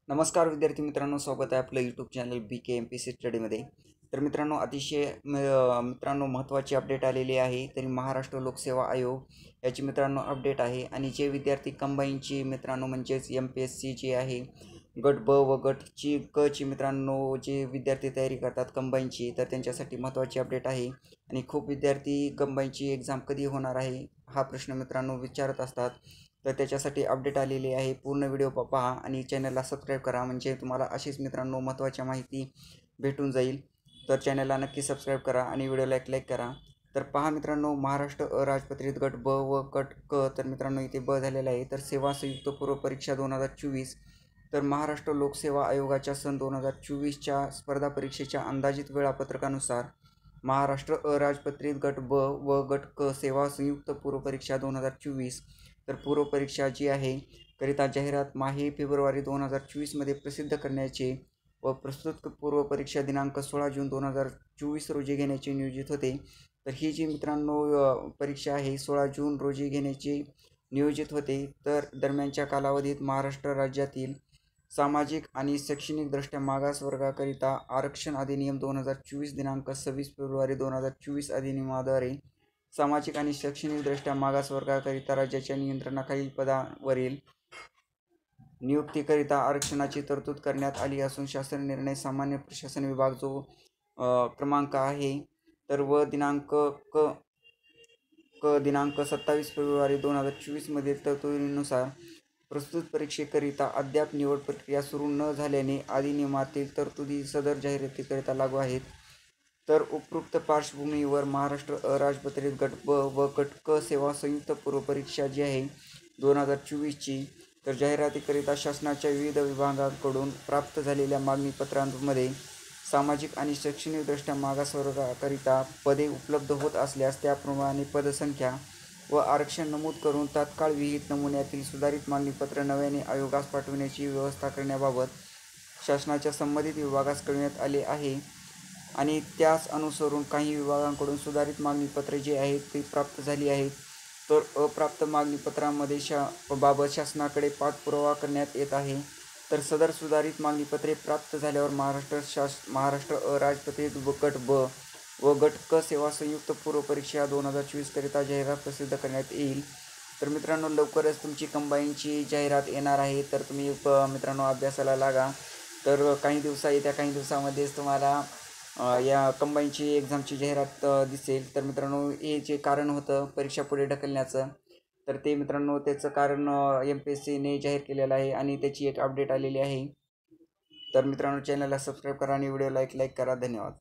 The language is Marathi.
नमस्कार विद्यार्थी मित्रांनो, स्वागत आहे आपलं यूट्यूब चॅनल BK MPC स्टडीमध्ये। तर मित्रांनो, अतिशय महत्त्वाची अपडेट आलेली आहे। तरी महाराष्ट्र लोकसेवा आयोग याची मित्रांनो अपडेट आहे। आणि जे विद्यार्थी कंबाईनची मित्रांनो म्हणजेच MPSC जी आहे गट ब व गट क ची मित्रांनो जे विद्यार्थी तयारी करतात कंबाईनची, तर त्यांच्यासाठी महत्त्वाची अपडेट आहे। आणि खूप विद्यार्थी कंबाईनची एक्झाम कधी होणार आहे हा प्रश्न मित्रांनो विचारत असतात। तर त्याच्यासाठी अपडेट आलेली आहे। पूर्ण व्हिडिओ पहा आणि चॅनलला सबस्क्राईब करा, म्हणजे तुम्हाला अशीच मित्रांनो महत्त्वाच्या माहिती भेटून जाईल। तर चॅनलला नक्की सबस्क्राईब करा आणि व्हिडिओला एक लाईक करा। तर पहा मित्रांनो, महाराष्ट्र अराजपत्रित गट ब व गट क, तर मित्रांनो इथे ब झालेला आहे। तर सेवा संयुक्त पूर्व परीक्षा 2024, तर महाराष्ट्र लोकसेवा आयोगाच्या सन 2024च्या स्पर्धा परीक्षेच्या अंदाजित वेळापत्रकानुसार महाराष्ट्र अराजपत्रित गट ब व गट क सेवा संयुक्त पूर्व परीक्षा 2024, तर पूर्व परीक्षा जी आहे करिता जाहिरात माहे फेब्रुवारी 2024मध्ये प्रसिद्ध करण्याचे व प्रस्तुत पूर्व परीक्षा दिनांक 16 जून 2024 रोजी घेण्याचे नियोजित होते। तर ही जी मित्रांनो परीक्षा आहे 16 जून रोजी घेण्याची नियोजित होते। तर दरम्यानच्या कालावधीत महाराष्ट्र राज्यातील सामाजिक आणि शैक्षणिकदृष्ट्या मागास वर्गाकरिता आरक्षण अधिनियम 2024 दिनांक 26 फेब्रुवारी 2024 अधिनियमाद्वारे सामाजिक आणि शैक्षणिकदृष्ट्या मागास वर्गाकरिता राज्याच्या नियंत्रणाखालील पदावरील नियुक्तीकरिता आरक्षणाची तरतूद करण्यात आली असून शासन निर्णय सामान्य प्रशासन विभाग जो क्रमांक आहे तर व दिनांक दिनांक 27 फेब्रुवारी 2024 मधील तरतुदीनुसार प्रस्तुत परीक्षेकरिता अद्याप निवड प्रक्रिया सुरू न झाल्याने अधिनियमातील तरतुदी सदर जाहिरातीकरिता लागू आहेत। तर उपरोक्त पार्श्वभूमीवर महाराष्ट्र अराजपत्रित गट ब व गट क सेवा संयुक्त पूर्व परीक्षा जी आहे 2024ची, तर जाहिरातीकरिता शासनाच्या विविध विभागांकडून प्राप्त झालेल्या मागणीपत्रांमध्ये सामाजिक आणि शैक्षणिकदृष्ट्या मागासवर्गाकरिता पदे उपलब्ध होत असल्यास त्याप्रमाणे पदसंख्या व आरक्षण नमूद करून तात्काळ विहित नमुन्यातील सुधारित मागणीपत्र नव्याने आयोगास पाठविण्याची व्यवस्था करण्याबाबत शासनाच्या संबंधित विभागास कळविण्यात आले आहे। आणि त्यास अनुसरून काही विभागांकडून सुधारित मागणीपत्रे जी आहेत ती प्राप्त झाली आहेत। तर अप्राप्त मागणीपत्रांमध्ये बाबत शासनाकडे पाठपुरावा करण्यात येत आहे। तर सदर सुधारित मागणीपत्रे प्राप्त झाल्यावर महाराष्ट्र अराजपत्रित गट ब व गट क सेवा संयुक्त पूर्व परीक्षा 2024 करिता जाहिरात प्रसिद्ध करण्यात येईल। तर मित्रांनो, लवकरच तुमची कंबाईनची जाहिरात येणार आहे, तर तुम्ही मित्रांनो अभ्यासाला लागा। तर येत्या काही दिवसामध्येच तुम्हाला या कंबाईनची एक्झामची जाहिरात दिसेल। तर मित्रांनो, हे जे कारण होतं परीक्षा पुढे ढकलण्याचं, तर ते मित्रांनो त्याचं कारण MPSCने जाहीर केलेलं आहे आणि त्याची एक अपडेट आलेली आहे। तर मित्रांनो, चॅनलला सबस्क्राईब करा आणि व्हिडिओला एक लाईक करा। धन्यवाद।